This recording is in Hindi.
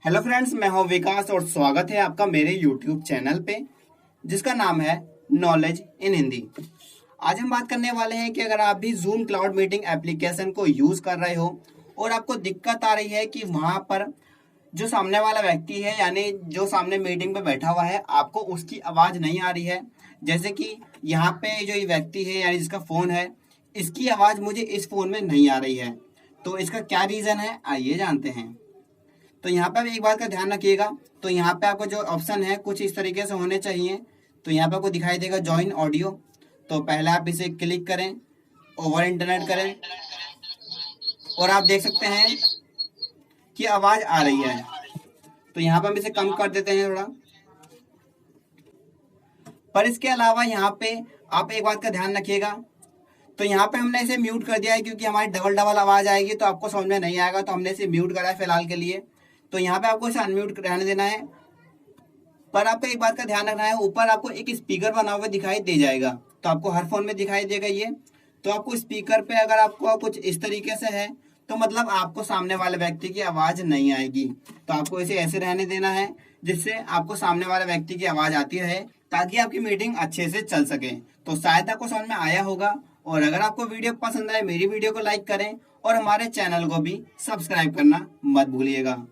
हेलो फ्रेंड्स, मैं हूं विकास और स्वागत है आपका मेरे यूट्यूब चैनल पे जिसका नाम है नॉलेज इन हिंदी। आज हम बात करने वाले हैं कि अगर आप भी जूम क्लाउड मीटिंग एप्लीकेशन को यूज़ कर रहे हो और आपको दिक्कत आ रही है कि वहां पर जो सामने वाला व्यक्ति है यानी जो सामने मीटिंग पे बैठा हुआ है आपको उसकी आवाज़ नहीं आ रही है। जैसे कि यहाँ पे जो ये व्यक्ति है यानी जिसका फ़ोन है, इसकी आवाज़ मुझे इस फ़ोन में नहीं आ रही है। तो इसका क्या रीज़न है, आइए जानते हैं। तो यहाँ पे एक बात का ध्यान रखिएगा। तो यहाँ पे आपको जो ऑप्शन है कुछ इस तरीके से होने चाहिए। तो यहाँ पे आपको दिखाई देगा ज्वाइन ऑडियो। तो पहले आप इसे क्लिक करें, ओवर इंटरनेट करें और आप देख सकते हैं कि आवाज़ आ रही है। तो यहाँ पे हम इसे कम कर देते हैं थोड़ा। पर इसके अलावा यहाँ पे आप एक बात का ध्यान रखिएगा। तो यहाँ पे हमने इसे म्यूट कर दिया है क्योंकि हमारी डबल डबल आवाज़ आएगी तो आपको समझ में नहीं आएगा, तो हमने इसे म्यूट करा है फिलहाल के लिए। तो यहाँ पे आपको इसे अनम्यूट रहने देना है। पर आपको एक बात का ध्यान रखना है, ऊपर आपको एक स्पीकर बना हुआ दिखाई दे जाएगा। तो आपको हर फोन में दिखाई देगा ये। तो आपको स्पीकर पे अगर आपको कुछ इस तरीके से है तो मतलब आपको सामने वाले व्यक्ति की आवाज़ नहीं आएगी। तो आपको इसे ऐसे रहने देना है जिससे आपको सामने वाले व्यक्ति की आवाज़ आती रहे ताकि आपकी मीटिंग अच्छे से चल सके। तो शायद आपको समझ में आया होगा। और अगर आपको वीडियो पसंद आए मेरी वीडियो को लाइक करें और हमारे चैनल को भी सब्सक्राइब करना मत भूलिएगा।